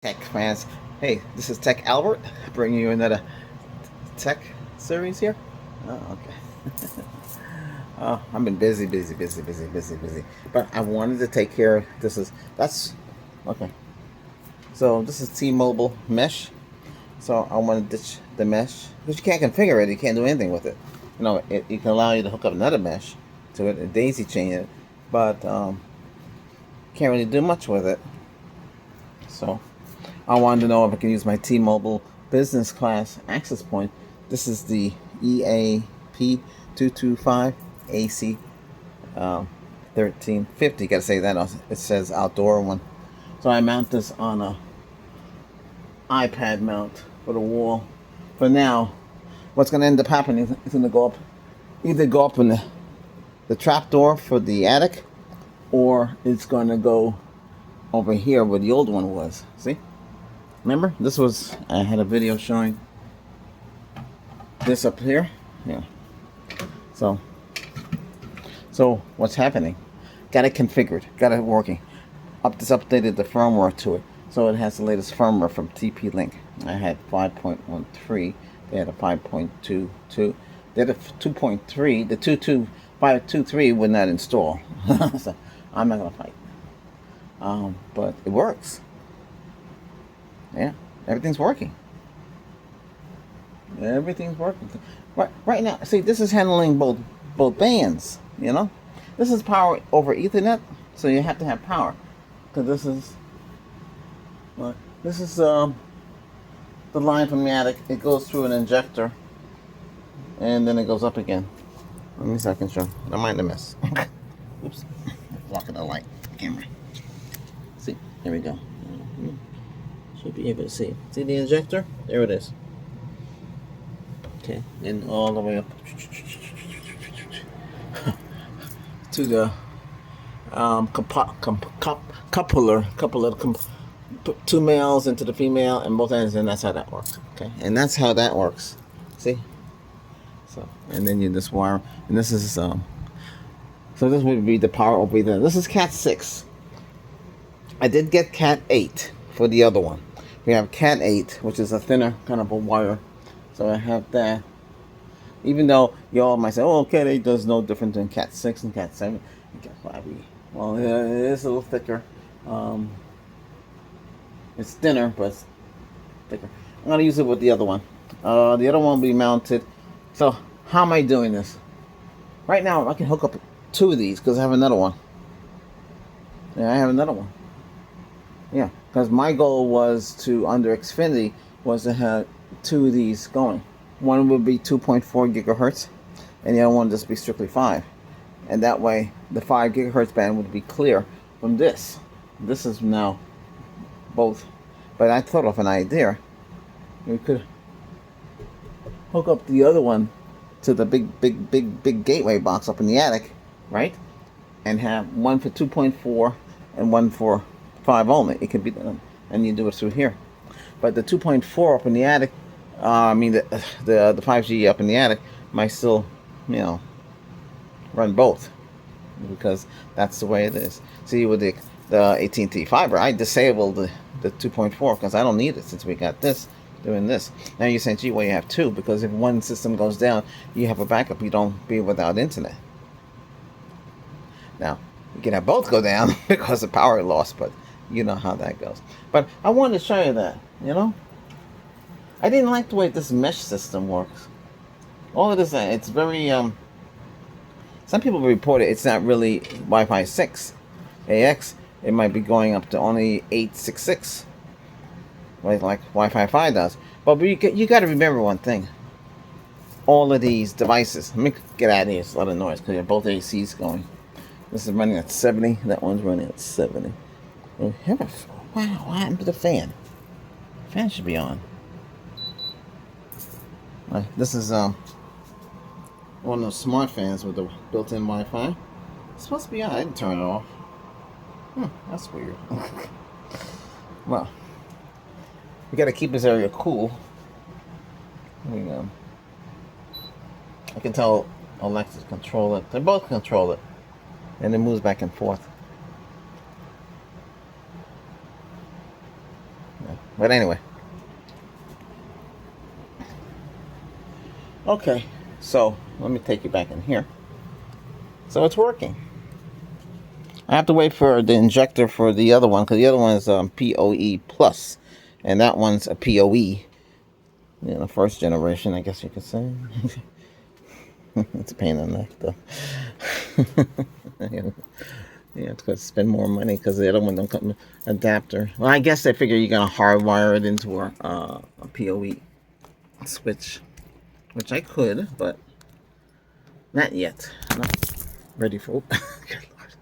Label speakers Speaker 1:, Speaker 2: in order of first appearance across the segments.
Speaker 1: Tech fans. Hey, this is Tech Albert bringing you another tech series here. Oh, okay. I've been busy. But I wanted to take care. That's okay. So this is T-Mobile Mesh. So I want to ditch the mesh because you can't configure it. You can't do anything with it. It can allow you to hook up another mesh to it, and daisy chain it, but can't really do much with it. So I wanted to know if I can use my T-Mobile business class access point. This is the EAP225 AC 1350. Gotta say that. It says outdoor one. So I mount this on a iPad mount for the wall. For now, what's gonna end up happening is it's gonna either go up in the trap door for the attic, or it's gonna go over here where the old one was. See? Remember, I had a video showing this up here. Yeah. So what's happening? Got it configured, got it working. Updated the firmware to it, so it has the latest firmware from TP-Link. I had 5.13. They had a 5.22. They had a 2.3. The 5.23 would not install, so I'm not gonna fight. But it works. Yeah, everything's working. Everything's working. Right now, see, this is handling both bands. This is power over Ethernet, so you have to have power, because this is the line from the attic. It goes through an injector, and then it goes up again. Let me see if I can show. Don't mind the mess. Oops, blocking the light camera. See, here we go. Should be able to see. See the injector? There it is. Okay, and all the way up to the coupler. Two males into the female and both ends, and that's how that works. Okay, and that's how that works. See? So, and then you just wire, and this is so this would be the power over there. This is Cat 6. I did get Cat 8 for the other one. We have Cat 8, which is a thinner kind of a wire. So I have that. Even though y'all might say, oh, Cat 8 does no different than Cat 6 and Cat 7 and Cat 5. Well, it is a little thicker. It's thinner, but it's thicker. I'm going to use it with the other one. The other one will be mounted. So how am I doing this? Right now, I can hook up 2 of these because I have another one. Yeah, I have another one. Yeah, because my goal was under Xfinity, was to have 2 of these going. One would be 2.4 gigahertz, and the other one would just be strictly 5. And that way, the 5 gigahertz band would be clear from this. This is now both. But I thought of an idea. We could hook up the other one to the big gateway box up in the attic, right? And have one for 2.4 and one for 5 only. It could be done, and you do it through here. But the 2.4 up in the attic, the 5G up in the attic might still, run both, because that's the way it is. See, with the AT&T fiber, I disabled the 2.4 because I don't need it since we got this doing this. Now you're saying, gee, well, you have 2, because if one system goes down, you have a backup. You don't be without internet. Now you can have both go down because of power loss, but you know how that goes. But I wanted to show you that, I didn't like the way this mesh system works. All it is, it's very, some people report it's not really Wi-Fi 6 AX. It might be going up to only 866, like Wi-Fi 5 does. But you got to remember one thing. All of these devices, let me get out of here, it's a lot of noise, because you have both ACs going. This is running at 70, that one's running at 70. Wow, what happened to the fan? The fan should be on. This is one of those smart fans with the built-in Wi-Fi. It's supposed to be on. I didn't turn it off. That's weird. Well, we got to keep this area cool. Here we go. I can tell Alexa control it. They both control it, and it moves back and forth. Yeah. But anyway. Okay, so let me take you back in here. So it's working. I have to wait for the injector for the other one, because the other one is PoE plus, and that one's a PoE. The first generation, I guess you could say. It's a pain in the neck, though. You have to spend more money because the other one don't come adapter. Well, I guess they figure you're gonna hardwire it into a PoE switch, which I could, but not yet. I'm not ready for. Good Lord.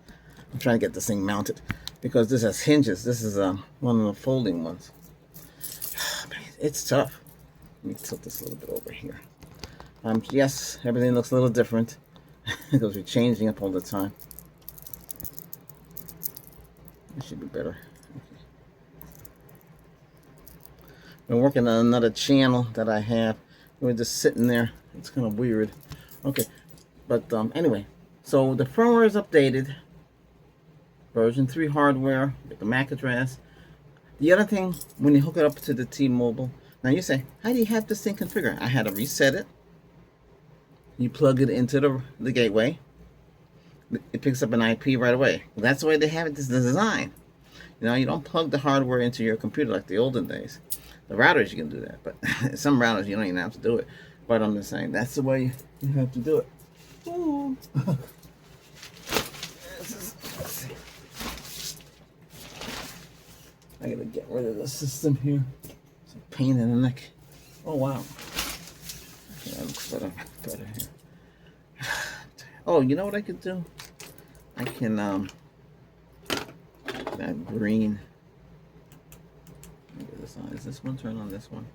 Speaker 1: I'm trying to get this thing mounted because this has hinges. This is one of the folding ones. It's tough. Let me tilt this a little bit over here. Yes, everything looks a little different because we're changing up all the time. It should be better. Okay. Been working on another channel that I have. We're just sitting there. It's kind of weird. Okay, but anyway, so the firmware is updated. Version 3 hardware with the MAC address. The other thing, when you hook it up to the T-Mobile, now you say, how do you have this thing configured? I had to reset it. You plug it into the gateway. It picks up an IP right away. That's the way they have it. This is the design. You don't plug the hardware into your computer like the olden days. The routers, you can do that, but some routers, you don't even have to do it. But I'm just saying, that's the way you have to do it. Ooh. Let's see. I gotta get rid of the system here. It's a pain in the neck. Oh, wow. Okay, that looks better here. Oh, you know what I could do? I can, that green. Get this on. Is this one turn on this one?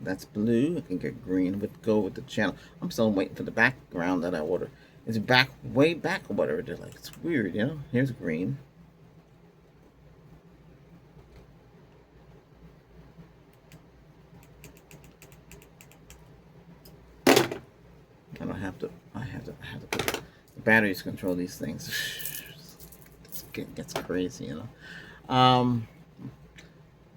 Speaker 1: That's blue. I can get green. Would go with the channel. I'm still waiting for the background that I ordered. It's way back or whatever. They're like, it's weird, Here's green. I don't have to. I have to put the batteries control these things. It gets crazy,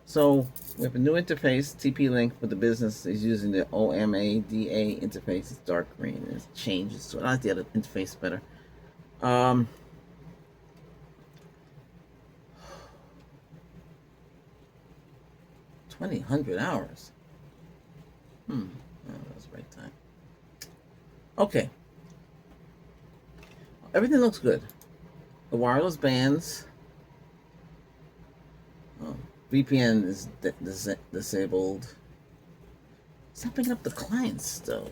Speaker 1: So we have a new interface. TP-Link for the business is using the OMADA interface. It's dark green. There's changes to it. I like the other interface better. 2,000 hours. Oh, that was the right time. Okay. Everything looks good. The wireless bands. VPN is disabled. It's not picking up the clients still.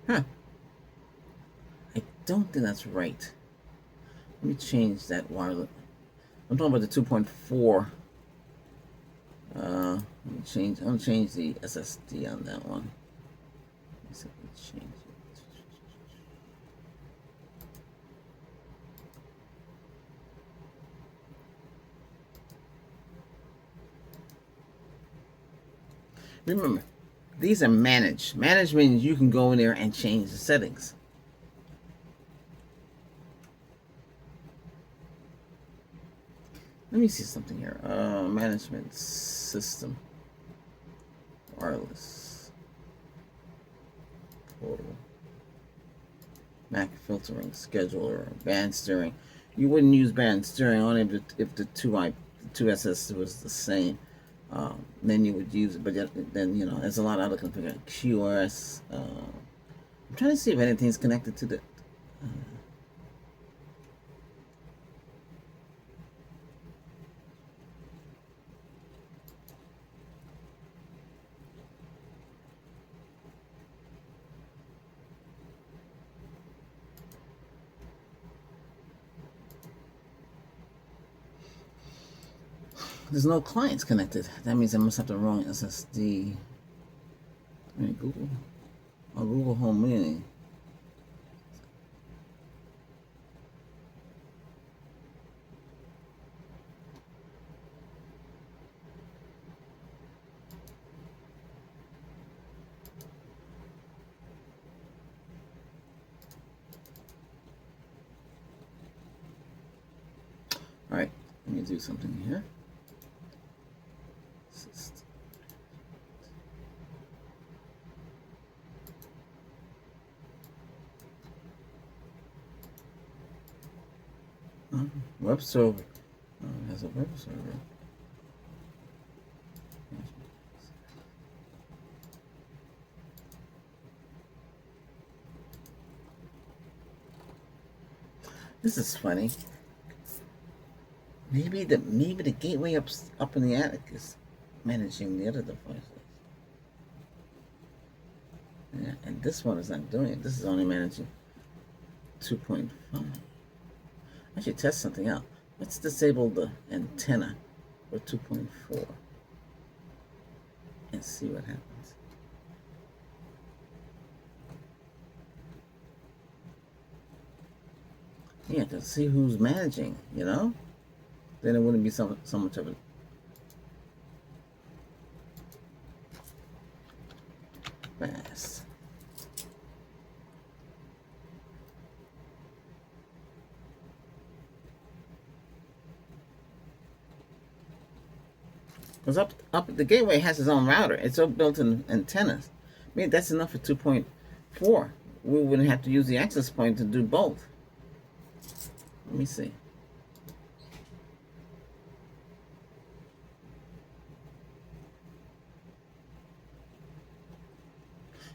Speaker 1: Huh. I don't think that's right. Let me change that wireless. I'm talking about the 2.4. I'm gonna change the SSD on that one. Let's change it. Remember, these are managed. Managed means you can go in there and change the settings. Let me see something here. Management system. Wireless. Portal. Mac filtering, scheduler, band steering. You wouldn't use band steering only if the two SS was the same. Then you would use it, but then there's a lot of other configurations. QoS. I'm trying to see if anything's connected to the. There's no clients connected. That means I must have the wrong SSD. I mean, Google. Oh, Google Home Mini. Let me do something here. Web server. It has a web server. This is funny. Maybe the gateway up in the attic is managing the other devices. Yeah, and this one is not doing it. This is only managing 2.5. I should test something out. Let's disable the antenna for 2.4 and see what happens. Yeah, to see who's managing, you know? Then it wouldn't be so much of a fast. Because up the gateway has its own router. It's all built-in antennas. I mean, that's enough for 2.4. We wouldn't have to use the access point to do both. Let me see.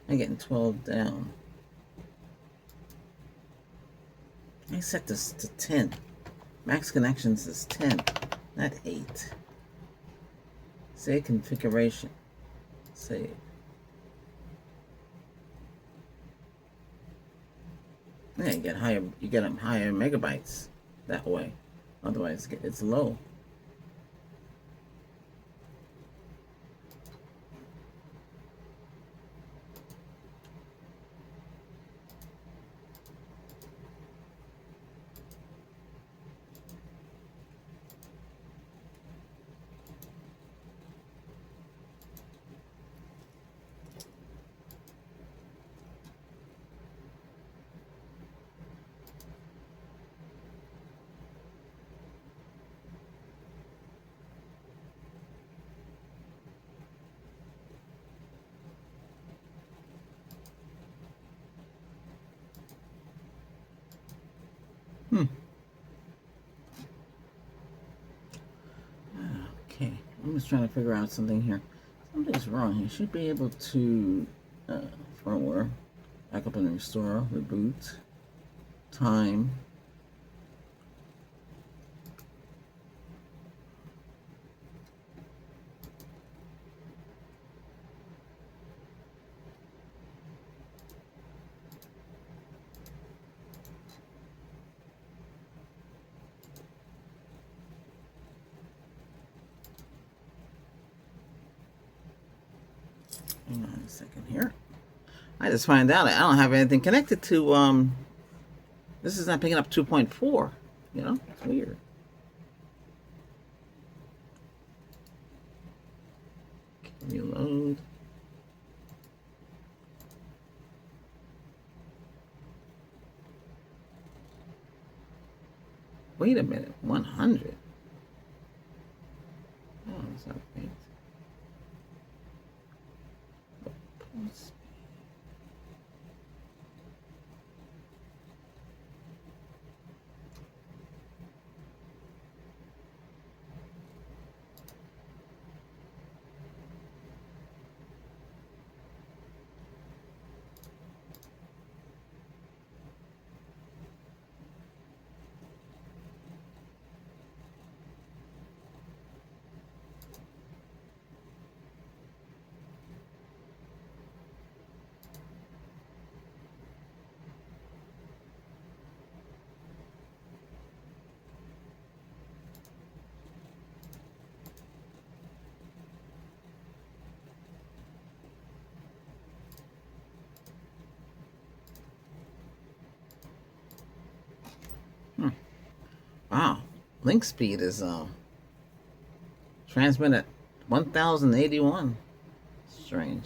Speaker 1: I'm getting 12 down. I set this to 10. Max connections is 10, not 8. Save configuration. Save. Yeah, you get higher megabytes that way. Otherwise, it's low. Okay, I'm just trying to figure out something here. Something's wrong here. Should be able to firmware, back up and restore, reboot, time. Hang on a second here. I just find out I don't have anything connected to, this is not picking up 2.4. You know, it's weird. Reload. Wait a minute, 100. Oh, that's not great. Wow, link speed is transmit at 1081. Strange.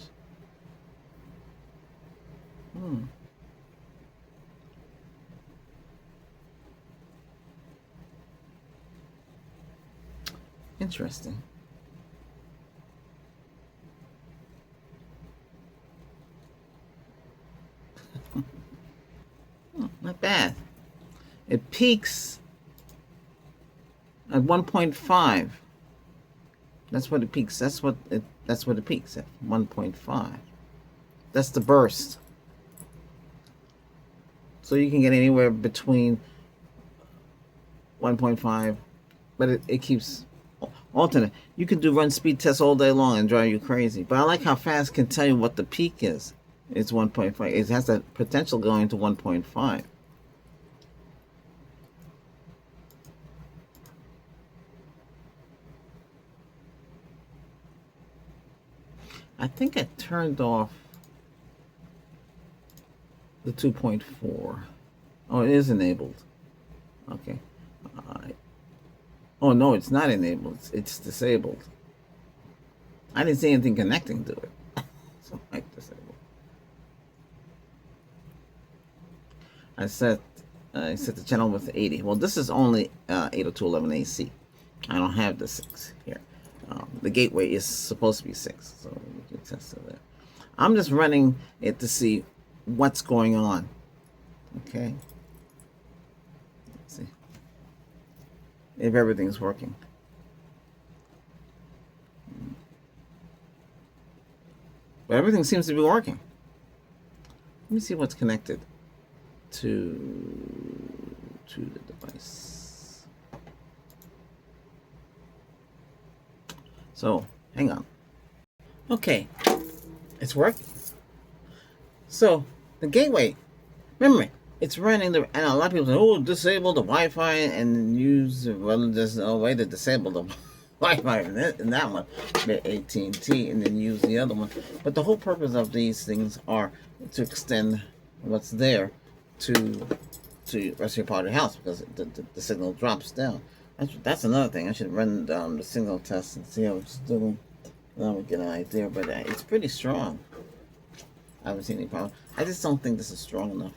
Speaker 1: Interesting. Not bad. It peaks at 1.5. That's what it peaks. That's what it peaks at 1.5. That's the burst. So you can get anywhere between 1.5, but it keeps alternate. You can do run speed tests all day long and drive you crazy. But I like how fast can tell you what the peak is. It's 1.5. It has the potential going to 1.5. I think I turned off the 2.4. Oh, it is enabled. Okay. Oh, no, it's not enabled. It's disabled. I didn't see anything connecting to it. So I disabled. I set the channel with 80. Well, this is only 802.11 AC. I don't have the 6 here. The gateway is supposed to be 6, so we can test it there. I'm just running it to see what's going on. Okay. Let's see if everything's working. But everything seems to be working. Let me see what's connected to the device. So, hang on. Okay, it's working. So, the gateway, remember, it's running the, and a lot of people say, oh, disable the Wi-Fi and use, well, there's no way to disable the Wi-Fi in that one, the AT&T, and then use the other one. But the whole purpose of these things are to extend what's there to the rest of your part of the house, because the signal drops down. That's another thing. I should run the signal test and see how it's doing. Then we get an idea, but it's pretty strong. I haven't seen any problem. I just don't think this is strong enough.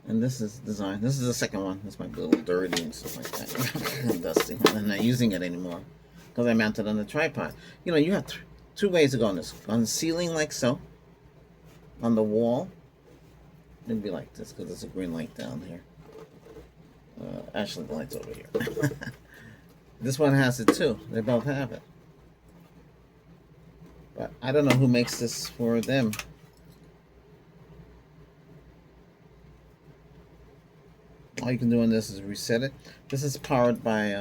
Speaker 1: And this is designed. This is the second one. This might be a little dirty and stuff like that. And dusty. I'm not using it anymore because I mounted it on the tripod. You know, you have two ways to go on this. On the ceiling, like so. On the wall, it'd be like this because there's a green light down here. Actually, the light's over here. This one has it too. They both have it. But I don't know who makes this for them. All you can do on this is reset it. This is powered by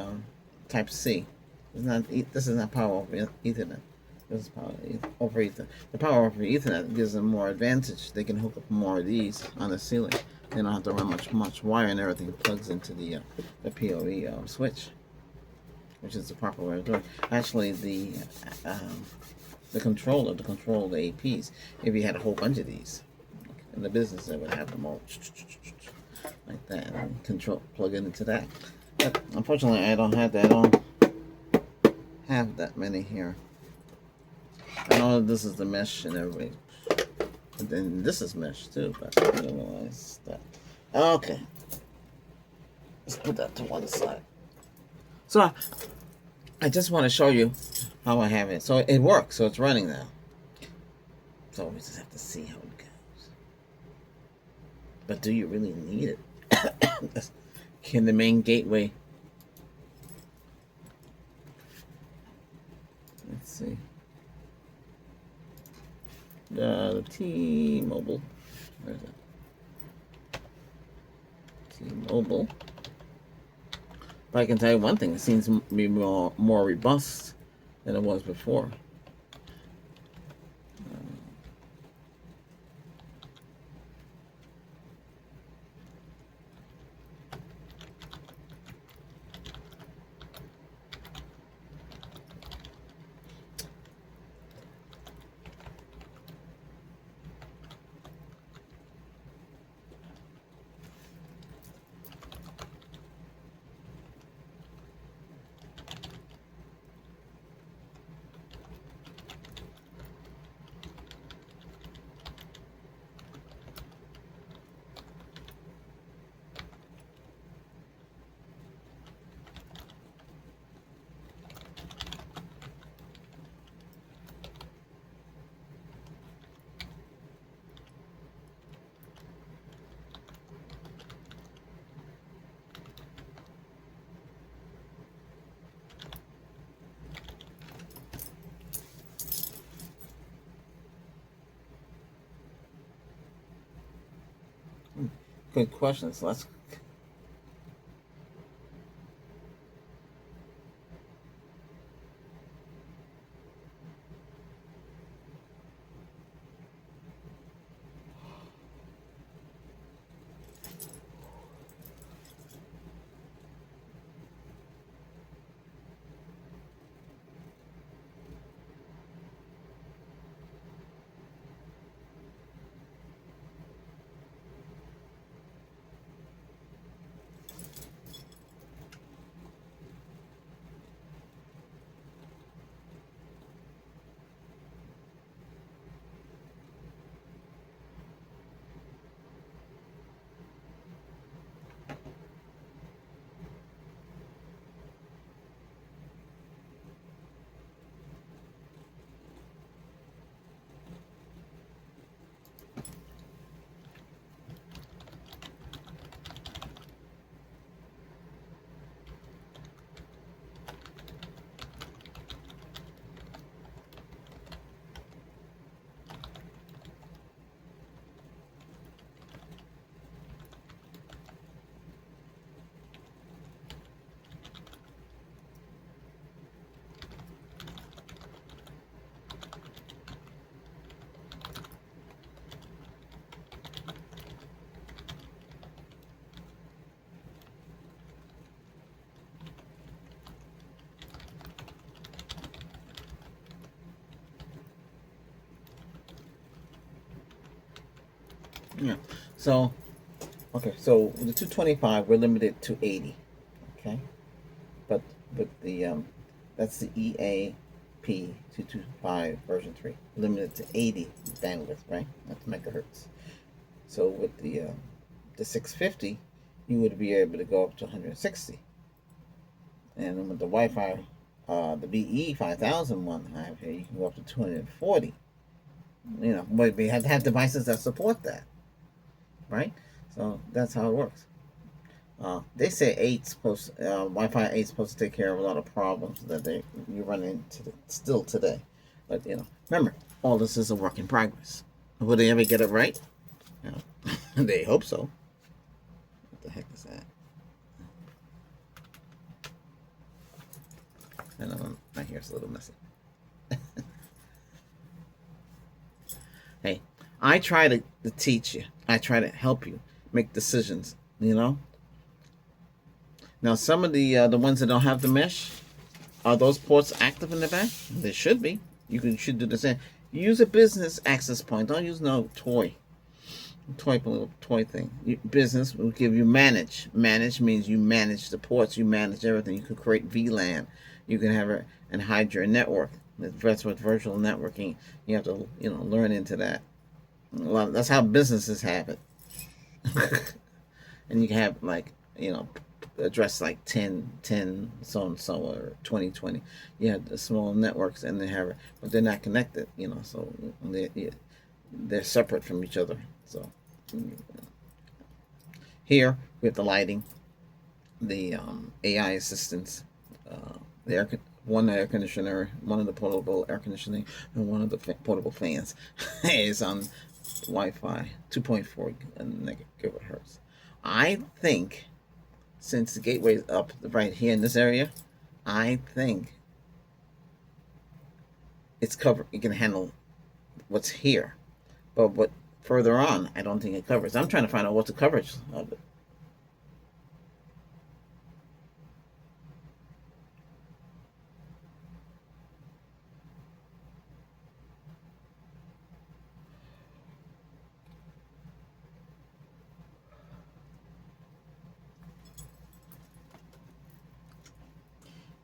Speaker 1: Type C. This is not power over Ethernet. This is power over Ethernet. The power over Ethernet gives them more advantage. They can hook up more of these on the ceiling. They don't have to run much wire, and everything plugs into the PoE switch, which is the proper way of doing it. Actually, the controller to control the APs, if you had a whole bunch of these in the business, they would have them all like that and plug it into that. But unfortunately, I don't have that. I don't have that many here. I know this is the mesh and everything. And then this is mesh too, but I didn't realize that. Okay. Let's put that to one side. So I just want to show you how I have it. So it works, so it's running now. So we just have to see how it goes. But do you really need it? Can the main gateway? Let's see. The T-Mobile. Where is it? T-Mobile. But I can tell you one thing: it seems to be more robust than it was before. Good questions. Let's. Yeah. So, okay. So the 225, we're limited to 80. Okay. But the that's the EAP225 version 3, limited to 80 bandwidth, right? That's megahertz. So with the 650, you would be able to go up to 160, and then with the Wi-Fi, the BE 5000 one I have here, you can go up to 240. You know, but we have to have devices that support that, right? So that's how it works. They say Wi-Fi 8 is supposed to take care of a lot of problems that you run into still today. But remember, all this is a work in progress. Will they ever get it right? You know, they hope so. What the heck is that? I know my hair's a little messy. Hey, I try to teach you. I try to help you make decisions. Now some of the ones that don't have the mesh, are those ports active in the back? They should be. Should do the same. Use a business access point. Don't use no toy thing. Business will give you manage. Manage means you manage the ports. You manage everything. You can create VLAN. You can have and hide your network. That's what virtual networking. You have to learn into that. That's how businesses have it. And you can have address like 10 so and so or 2020. You have the small networks and they have, but they're not connected. So they're separate from each other. So here we have the lighting, the AI assistants, the one air conditioner, one of the portable air conditioning, and one of the portable fans is on Wi-Fi 2.4 gigahertz. I think since the gateway is up right here in this area, I think it's covered. It can handle what's here, but what further on, I don't think it covers. I'm trying to find out what's the coverage of it.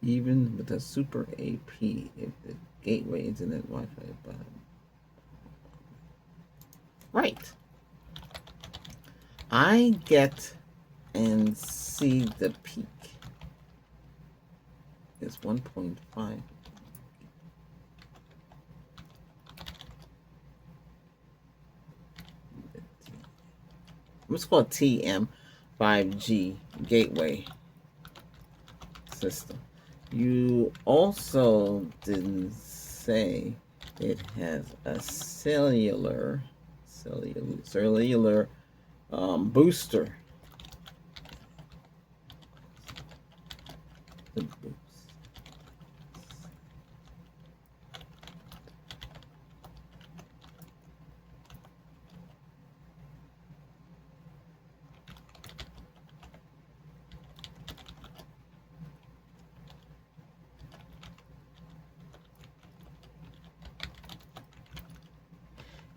Speaker 1: Even with a super AP, if the gateway internet Wi-Fi button. Right. I get and see the peak is 1.5. Let's call it TM 5G gateway system. You also didn't say it has a cellular booster.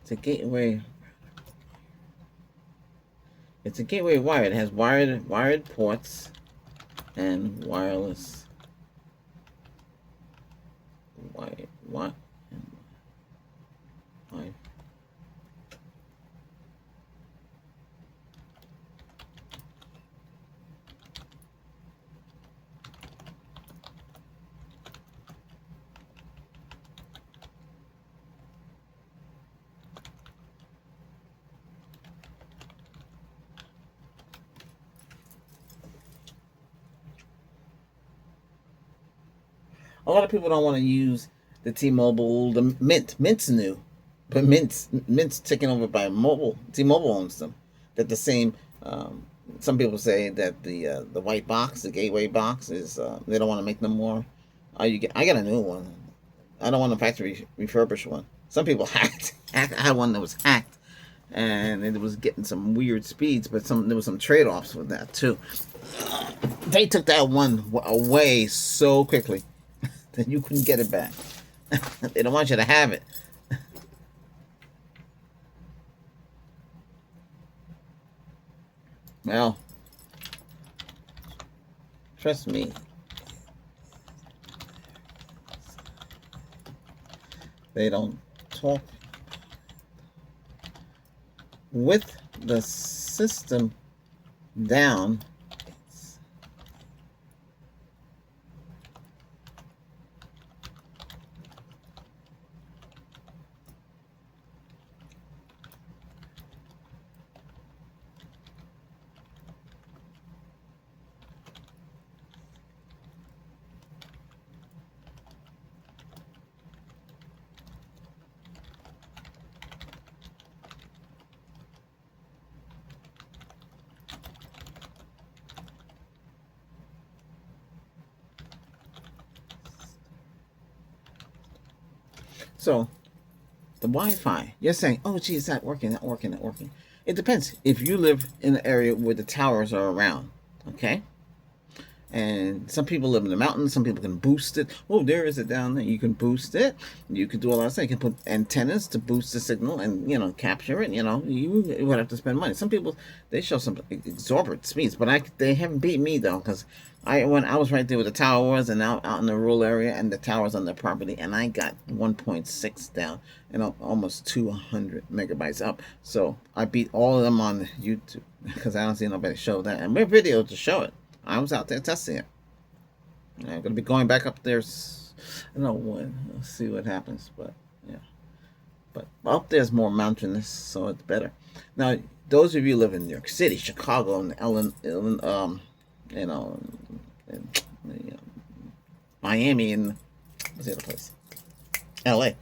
Speaker 1: It's a gateway. It's a gateway wire. It has wired ports and wireless wired what? Wired. A lot of people don't want to use the T-Mobile, the Mint. Mint's new, but Mint's taken over by Mobile. T-Mobile owns them. That the same. Some people say that the white box, the gateway box, is they don't want to make no more. I got a new one. I don't want a factory refurbished one. Some people hacked. I had one that was hacked, and it was getting some weird speeds, but there was some trade-offs with that too. They took that one away so quickly that you couldn't get it back. They don't want you to have it. Well, trust me. They don't talk with the system down. So the Wi-Fi, you're saying, oh, gee, it's not working, not working, not working. It depends. If you live in an area where the towers are around, okay? And some people live in the mountains. Some people can boost it. Oh, there is it down there. You can boost it. You can do a lot of things. You can put antennas to boost the signal and, capture it. You would have to spend money. Some people, they show some exorbitant speeds, but they haven't beat me though, because when I was right there where the tower was, and out in the rural area, and the tower's on their property, and I got 1.6 down and almost 200 megabytes up. So I beat all of them on YouTube because I don't see nobody show that, and we're video to show it. I was out there testing it. I'm going to be going back up there. I don't know when. Let's see what happens. But yeah, but up there's more mountainous, so it's better. Now, those of you who live in New York City, Chicago, and Miami, and what's the other place? L.A.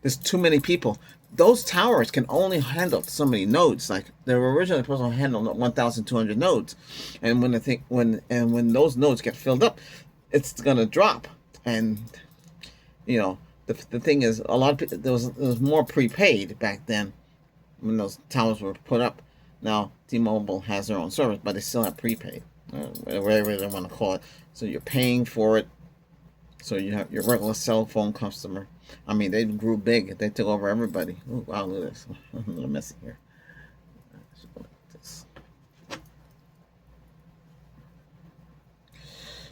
Speaker 1: There's too many people. Those towers can only handle so many nodes. Like they were originally supposed to handle 1,200 nodes, and when those nodes get filled up, it's gonna drop. And the thing is, a lot of people, there was more prepaid back then when those towers were put up. Now T-Mobile has their own service, but they still have prepaid, whatever they want to call it. So you're paying for it. So you have your regular cell phone customer. I mean, they grew big. They took over everybody. Ooh, wow, look at this. I'm a little messy here.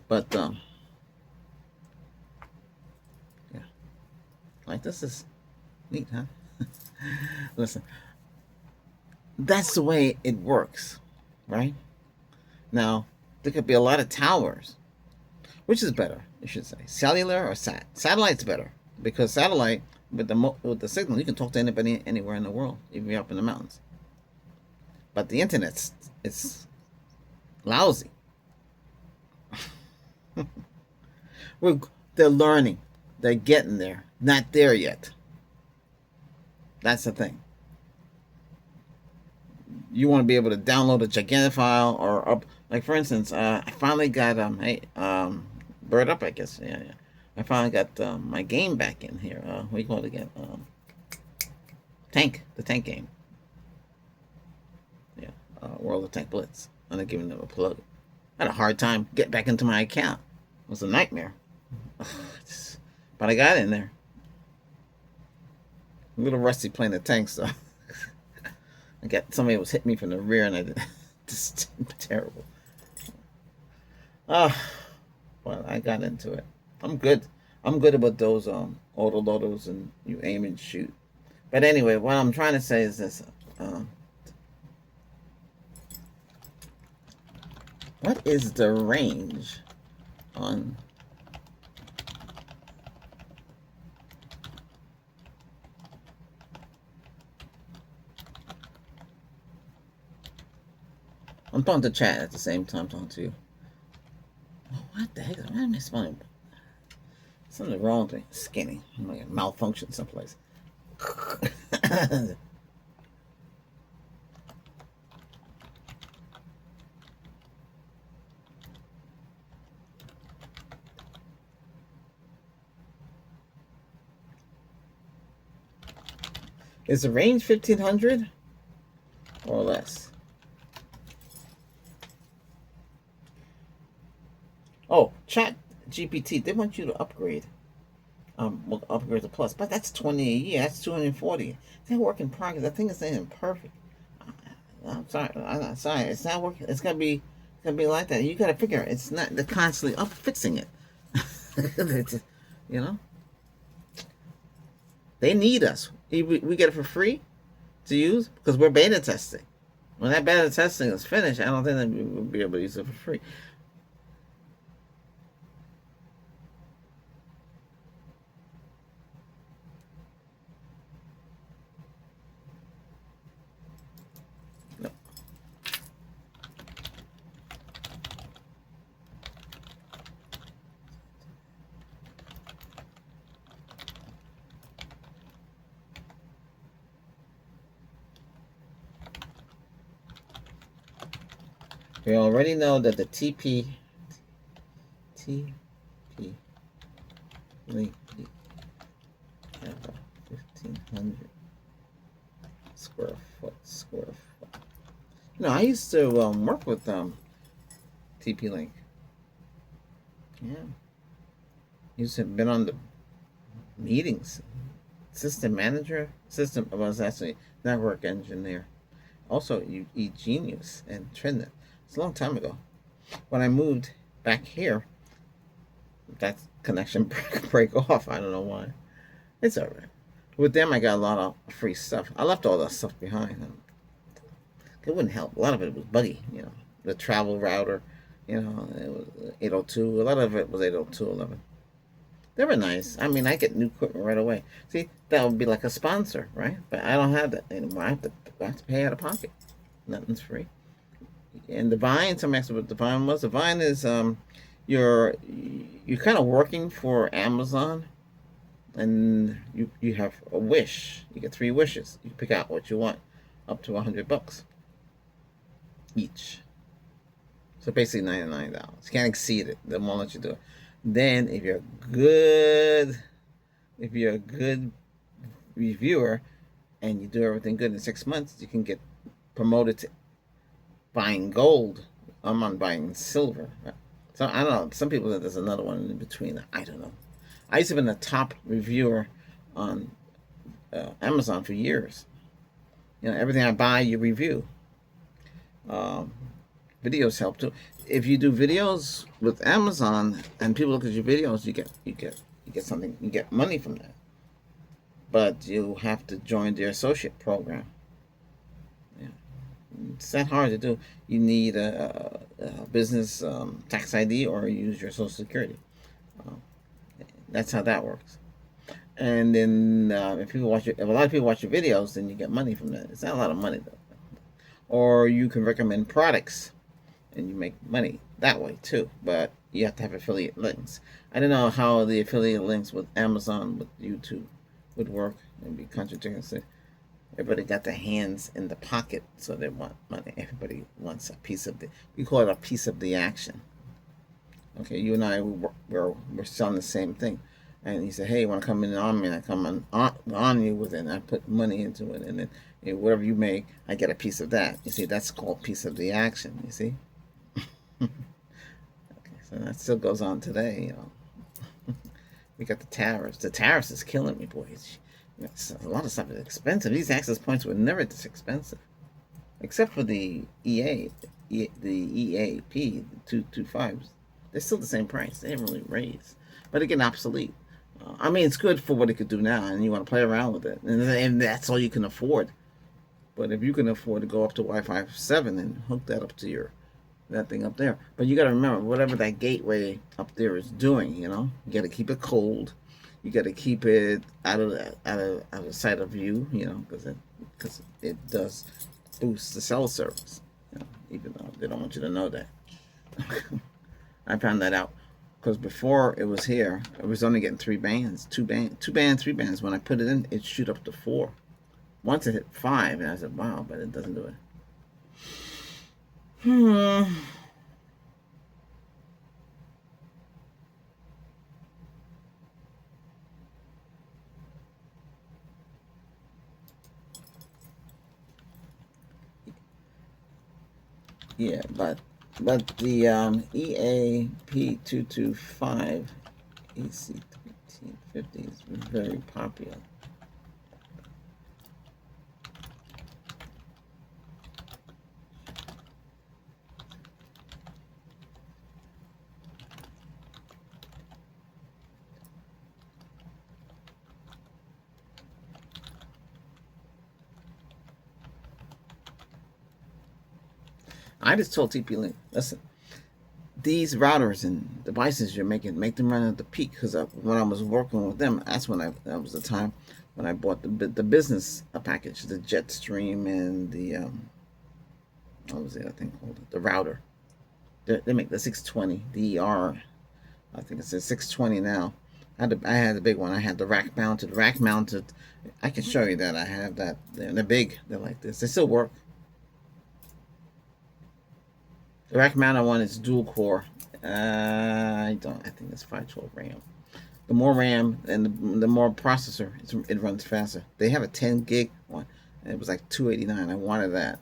Speaker 1: But, yeah. Like, this is neat, huh? Listen, that's the way it works, right? Now, there could be a lot of towers. Which is better, you should say? Cellular or Satellite's better. Because satellite, with the signal, you can talk to anybody anywhere in the world, even if you're up in the mountains. But the internet, it's lousy. They're learning. They're getting there. Not there yet. That's the thing. you want to be able to download a gigantic file or up. Like for instance, I finally got Bird Up, I guess. Yeah, yeah. I finally got my game back in here. What do you call it again? The tank game. Yeah, World of Tank Blitz. I'm not giving them a plug. I had a hard time getting back into my account. It was a nightmare. But I got in there. A little rusty playing the tanks though. I got somebody was hitting me from the rear, and I did just terrible. Ah, well, I got into it. I'm good. I'm good about those auto loaders and you aim and shoot. But anyway, what I'm trying to say is this: what is the range on? I'm talking to chat at the same time talking to you. What the heck? Why am I spelling? Something wrong with me. Skinny. I'm like a malfunction someplace. Is the range 1500 or less? Oh, Chat GPT. They want you to upgrade. Upgrade to Plus, but that's 20 a year. That's 240. It's a work in progress. I think it's not even perfect. I'm sorry. I'm sorry. It's not working. It's gonna be like that. You gotta figure it's not. They're constantly up fixing it. You know, they need us. We get it for free to use because we're beta testing. When that beta testing is finished, I don't think that we'll be able to use it for free. We already know that the TP link have a 1500 square foot. I used to work with TP Link. Yeah, used to have been on the meetings. System manager, I was actually network engineer. Also, eGenius and Trinidad. It's a long time ago. When I moved back here, that connection break off. I don't know why. It's alright. With them, I got a lot of free stuff. I left all that stuff behind. It wouldn't help. A lot of it was buggy. The travel router. It was 802. A lot of it was 802.11. They were nice. I mean, I get new equipment right away. See, that would be like a sponsor, right? But I don't have that anymore. I have to pay out of pocket. Nothing's free. And Divine, some asked what Divine was. Divine is you're kind of working for Amazon, and you have a wish. You get 3 wishes. You pick out what you want, up to $100 each. So basically $99. You can't exceed it. They won't let you do it. Then if you're a good reviewer and you do everything good in 6 months, you can get promoted to buying gold. I'm on buying silver. So I don't know. Some people think there's another one in between. I don't know. I used to be the top reviewer on Amazon for years. Everything I buy, you review. Videos help too. If you do videos with Amazon and people look at your videos, you get something. You get money from that. But you have to join the associate program. Yeah, it's not hard to do. You need a business tax ID or use your Social Security. That's how that works. And then if a lot of people watch your videos, then you get money from that. It's not a lot of money though. Or you can recommend products, and you make money that way too. But you have to have affiliate links. I don't know how the affiliate links with Amazon, with YouTube would work. It'd be contradicting. Everybody got their hands in the pocket, so they want money. Everybody wants a piece of the. We call it a piece of the action. Okay, you and I we're selling the same thing, and he said, "Hey, you want to come in on me?" And I come on you with it, and I put money into it, and then whatever you make, I get a piece of that. You see, that's called piece of the action. You see, okay, so that still goes on today. We got the tariffs. The tariffs is killing me, boys. A lot of stuff is expensive. These access points were never this expensive, except for the the EAP, the 225s. They're still the same price. They haven't really raised, but they get obsolete. I mean, it's good for what it could do now, and you want to play around with it, and that's all you can afford. But if you can afford to go up to Wi-Fi 7 and hook that up to your that thing up there, but you got to remember whatever that gateway up there is doing, you got to keep it cold. You got to keep it out of sight of view, because it does boost the cell service, even though they don't want you to know that. I found that out because before it was here, I was only getting three bands. Three bands. When I put it in, it shoot up to 4. Once it hit 5, and I said, "Wow," but it doesn't do it. Yeah, but the EAP225 EC1350 is very popular. I just told TP-Link, listen, these routers and devices you're making, make them run at the peak. Because when I was working with them, that was the time when I bought the business package, the Jetstream and the what was the other thing called? The router. They make the 620, the ER. I think it's a 620 now. I had the big one. I had the rack mounted. I can show you that. I have that. They're big. They're like this. They still work. The rack mounted one is dual core. I think it's 512 RAM. The more RAM and the more processor, it runs faster. They have a 10 gig one, and it was like $289. I wanted that.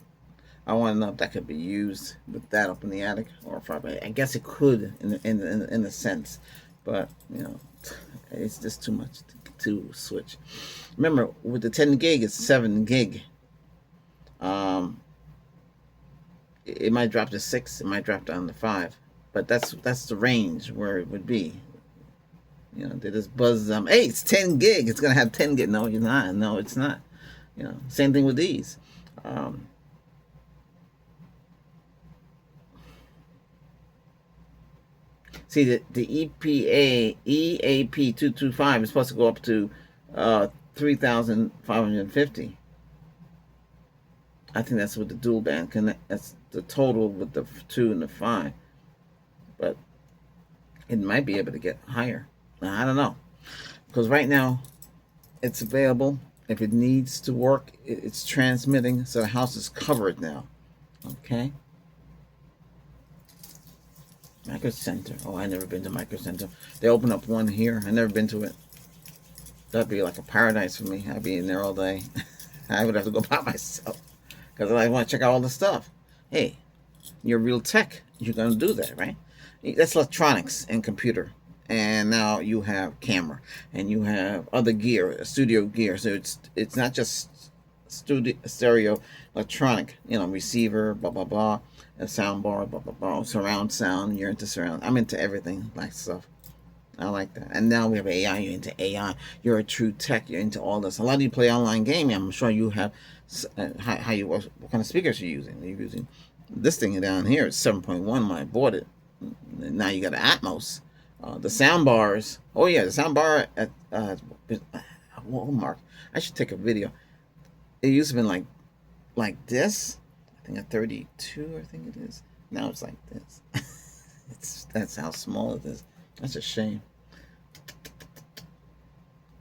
Speaker 1: I want to know if that could be used with that up in the attic, or if I guess it could in a sense, but it's just too much to switch. Remember, with the 10 gig, it's 7 gig. It might drop to 6. It might drop down to 5, but that's the range where it would be. They just buzz them. Hey, it's 10 gig. It's gonna have 10 gig. No, you're not. No, it's not. Same thing with these. See, the EAP225 is supposed to go up to 3,550. I think that's with the dual band connect. That's the total with the 2 and the 5. But it might be able to get higher. I don't know, because right now it's available. If it needs to work, it's transmitting, so the house is covered now. Okay. Micro Center. Oh, I never been to Micro Center. They open up one here. I never been to it. That'd be like a paradise for me. I'd be in there all day. I would have to go by myself because I want to check out all the stuff. Hey, you're real tech. You're gonna do that, right? That's electronics and computer. And now you have camera, and you have other gear, studio gear. So it's not just stereo, electronic, receiver, blah blah blah, a sound bar, blah blah blah, surround sound. You're into surround. I'm into everything like stuff. I like that. And now we have AI. You're into AI. You're a true tech. You're into all this. A lot of you play online gaming. I'm sure you have. What kind of speakers you're using? You're using this thing down here. It's 7.1 when I bought it. Now you got an Atmos. The sound bars. Oh yeah, the sound bar at Walmart. I should take a video. It used to be like this. I think a 32. I think it is. Now it's like this. That's how small it is. That's a shame.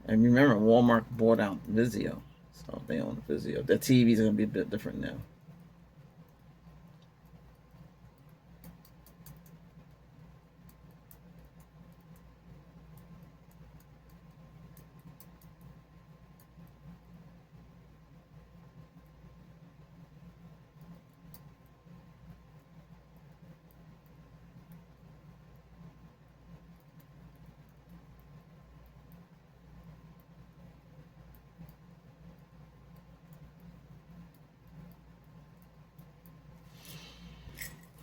Speaker 1: And remember, Walmart bought out Vizio. So Oh, they own Vizio. The TV's gonna be a bit different now.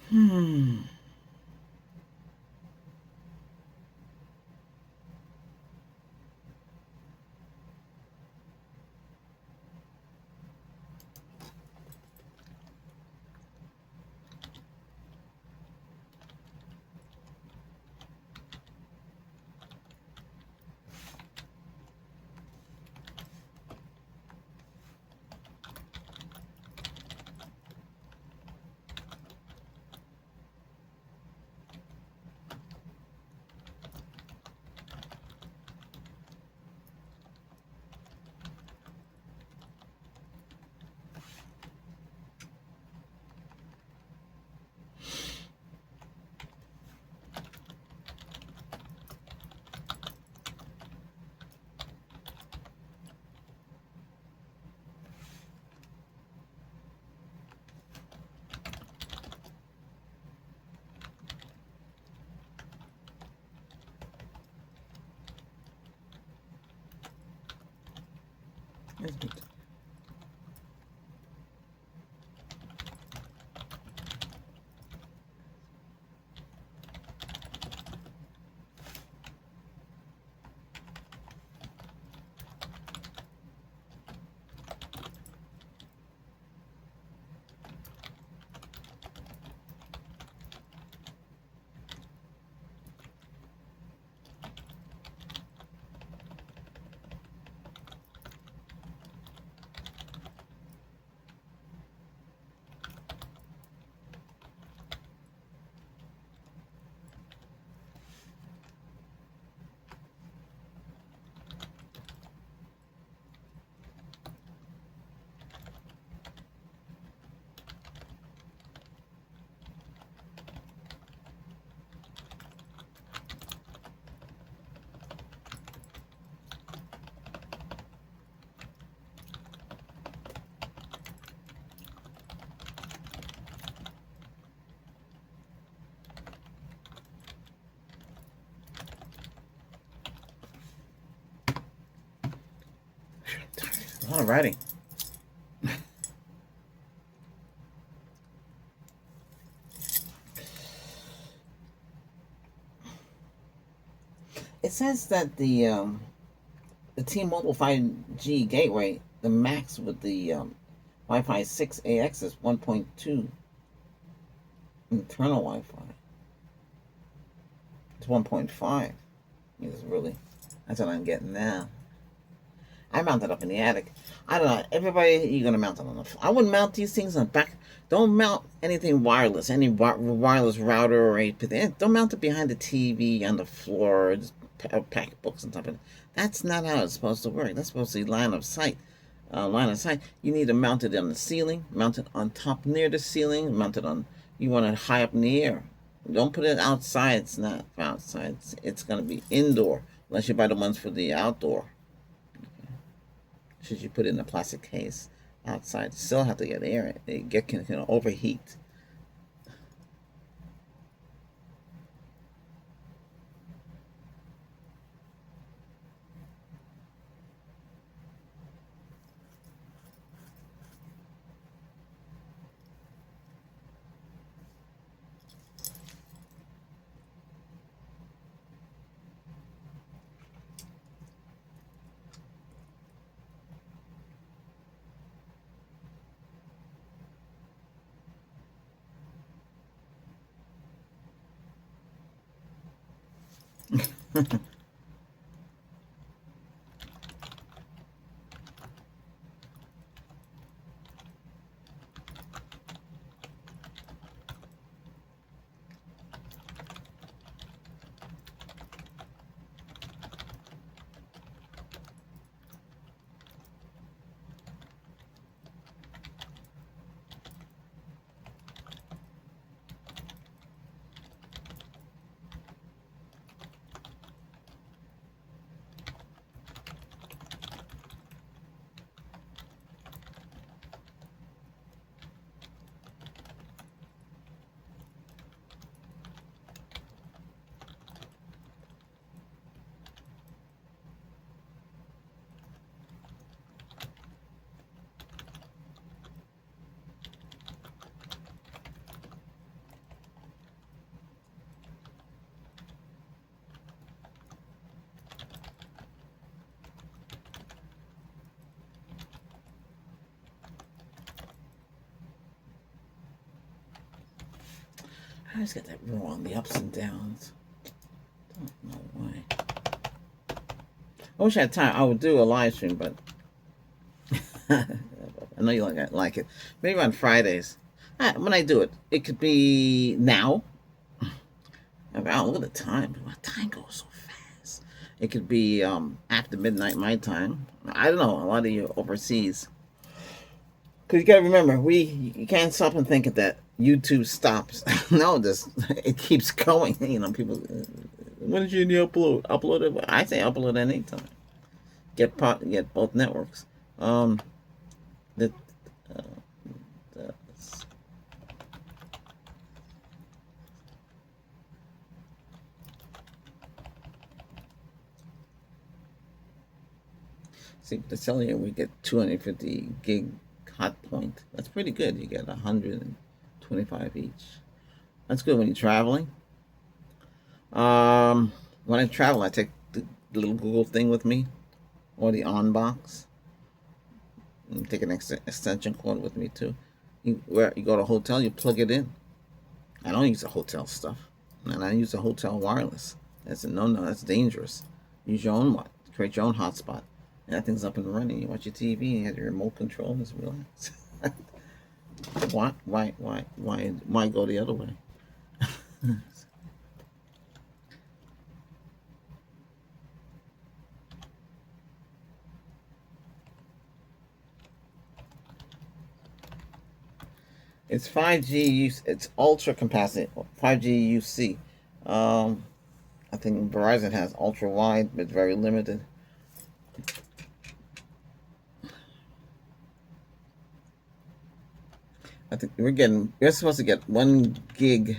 Speaker 1: Hmm. That's good. A lot of writing. It says that the T-Mobile 5G gateway, the max with the Wi-Fi 6AX is 1.2 internal Wi-Fi. It's 1.5. It's really, that's what I'm getting now. I mount it up in the attic. I don't know. Everybody, you're gonna mount it on the floor. I wouldn't mount these things on the back. Don't mount anything wireless, any wireless router or anything. Don't mount it behind the TV on the floor. Just pack books and stuff. That's not how it's supposed to work. That's supposed to be line of sight. Line of sight. You need to mount it on the ceiling. Mount it on top near the ceiling. Mount it on. You want it high up in the air. Don't put it outside. It's not for outside. It's gonna be indoor unless you buy the ones for the outdoor. Should you put it in a plastic case outside, you still have to get air. It can overheat. I just got that wrong, the ups and downs. Don't know why. I wish I had time. I would do a live stream, but I know you like it. Maybe on Fridays. When I do it, it could be now. Wow, look at the time. Time goes so fast. It could be after midnight my time. I don't know. A lot of you overseas. Because you gotta remember, you can't stop and think that YouTube stops. No, it keeps going. You know, people. When did you upload? Upload it. I say upload anytime. Get both networks. The, uh, the see, the cellular we get 250 gig hot point. That's pretty good. You get 125 each. That's good when you're traveling. When I travel, I take the little Google thing with me, or the on box. And take an extension cord with me too. Where you go to a hotel, you plug it in. I don't use the hotel stuff, and I use the hotel wireless. That's no, that's dangerous. Use your own one. Create your own hotspot. And that thing's up and running. You watch your TV, and you have your remote control, and just relax. Why go the other way? It's 5G. It's ultra capacity. 5G UC. I think Verizon has ultra wide, but very limited. I think we're supposed to get 1 gig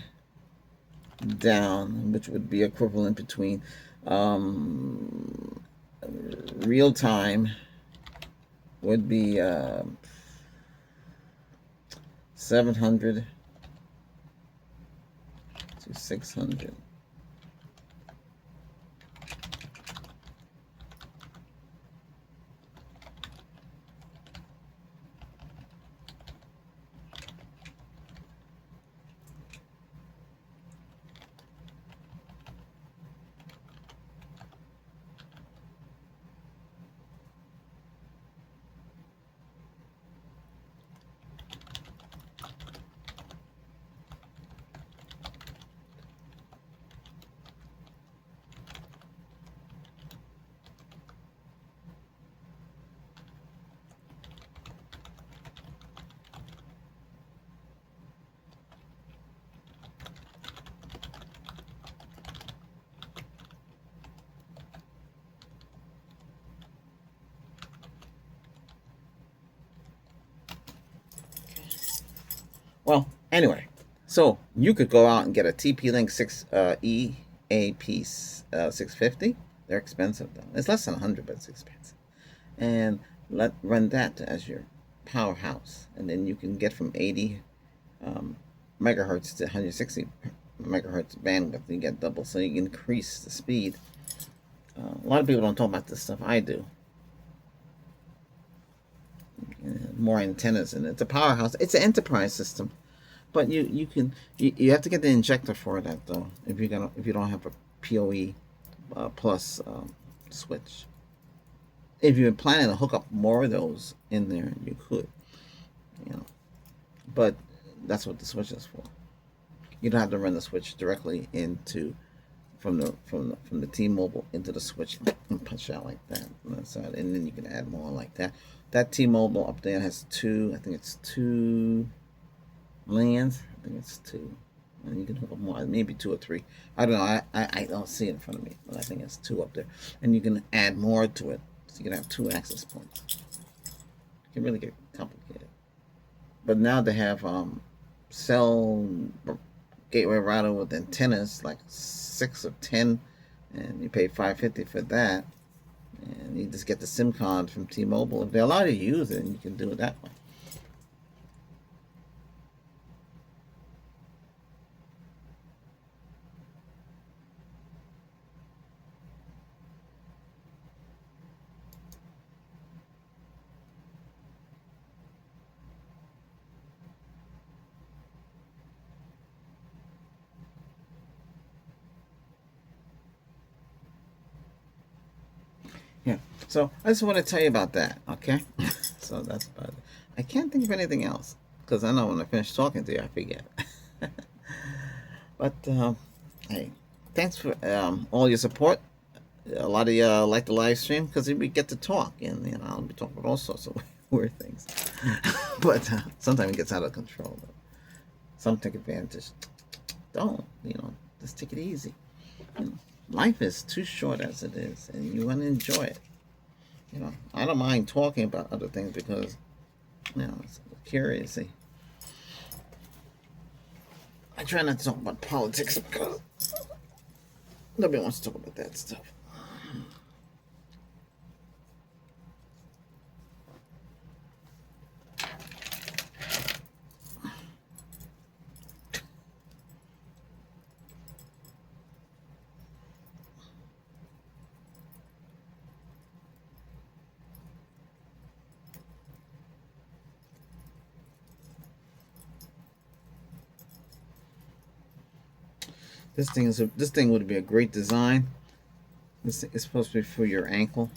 Speaker 1: down, which would be equivalent between real time would be 700 to 600. Well, anyway, so you could go out and get a TP-Link 6 EAP 650. They're expensive though. It's less than 100, but it's expensive. And run that as your powerhouse, and then you can get from 80 megahertz to 160 megahertz bandwidth. You get double, so you increase the speed. A lot of people don't talk about this stuff. I do. More antennas, and it's a powerhouse. It's an enterprise system, but you have to get the injector for that though. If you don't have a PoE plus switch. If you're planning to hook up more of those in there, you could, but that's what the switch is for. You don't have to run the switch directly into from the T-Mobile into the switch and punch out like that on that side, and then you can add more like that. That T-Mobile up there has I think it's two lands. I think it's two, and you can hook up more, maybe 2 or 3. I don't know. I don't see it in front of me, but I think it's 2 up there, and you can add more to it, so you can have 2 access points. It can really get complicated, but now they have cell gateway router with antennas, like 6 or 10, and you pay $550 for that, and you just get the SIM card from T-Mobile. If they allow you to use it, you can do it that way. So I just want to tell you about that, okay? So that's about it. I can't think of anything else because I know when I finish talking to you, I forget. But hey, thanks for all your support. A lot of you like the live stream because we get to talk, and I'll be talking about all sorts of weird things. But sometimes it gets out of control. Though. Some take advantage. Don't just take it easy. Life is too short as it is, and you want to enjoy it. I don't mind talking about other things because it's curious. See, I try not to talk about politics because nobody wants to talk about that stuff. This thing would be a great design. This is supposed to be for your ankle,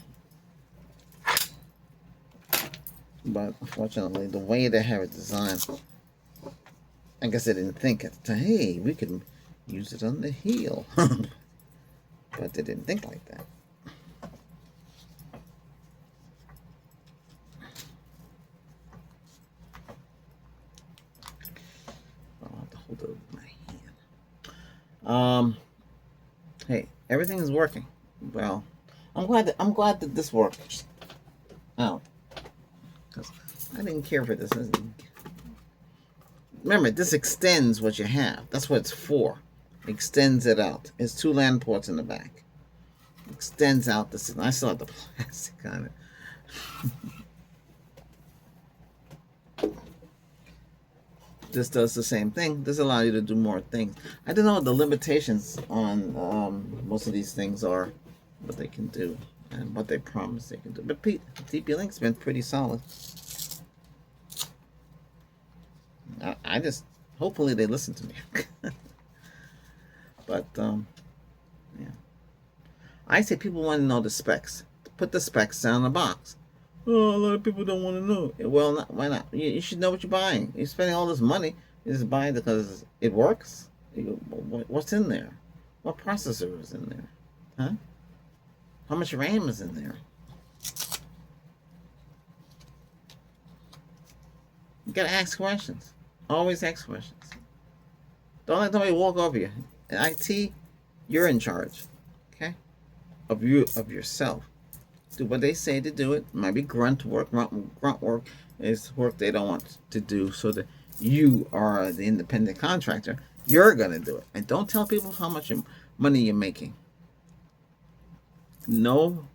Speaker 1: but unfortunately, the way they have it designed, I guess they didn't think it. Hey, we can use it on the heel, but they didn't think like that. I'll have to hold it with my hand. Hey, everything is working. Well, I'm glad that this worked. Oh, because I didn't care for this. Remember, this extends what you have. That's what it's for. Extends it out. It's 2 LAN ports in the back. Extends out this. I still have the plastic on it. This does the same thing. This allows you to do more things. I don't know what the limitations on most of these things are, what they can do and what they promise they can do. But TP-Link's been pretty solid. I just hopefully they listen to me. But yeah, I say people want to know the specs. Put the specs down in the box. Oh, a lot of people don't want to know. Well, why not? You should know what you're buying. You're spending all this money. You just buy it because it works. What's in there? What processor is in there? Huh? How much RAM is in there? You gotta ask questions. Always ask questions. Don't let somebody walk over you. In IT, you're in charge. Okay? Of yourself. Do what they say to do it. It might be grunt work. Grunt work is work they don't want to do, so that you are the independent contractor. You're gonna do it. And don't tell people how much money you're making. No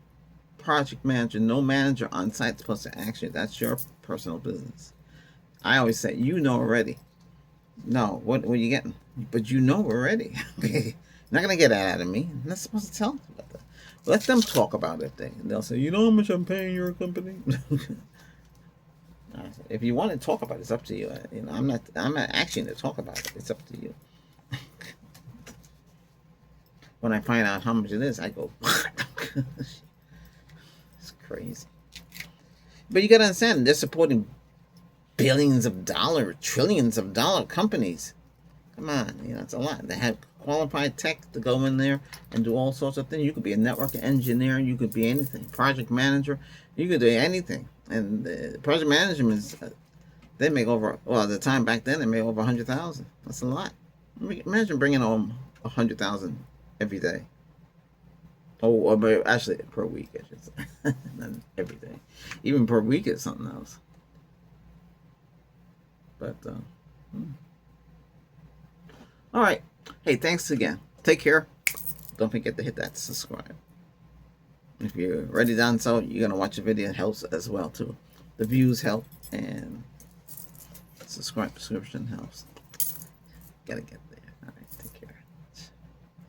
Speaker 1: project manager, no manager on site is supposed to ask you. That's your personal business. I always say, you know already. No, what are you getting? But you know already. Okay, you're not gonna get that out of me. I'm not supposed to tell them about that. Let them talk about it. They'll say, you know how much I'm paying your company. If you want to talk about it, it's up to you. I'm not asking to talk about it. It's up to you. When I find out how much it is, I go, it's crazy. But you got to understand, they're supporting billions of dollars, trillions of dollar companies. Come on, it's a lot. They have qualified tech to go in there and do all sorts of things. You could be a network engineer. You could be anything. Project manager. You could do anything. And project management is, they make over, well, at the time back then, they made over 100,000. That's a lot. Imagine bringing home 100,000 every day. Or actually per week, I should say. Not every day. Even per week is something else. But, all right. Hey, thanks again. Take care. Don't forget to hit that subscribe. If you're already done so, you're going to watch the video. It helps as well, too. The views help, and subscription helps. Gotta get there.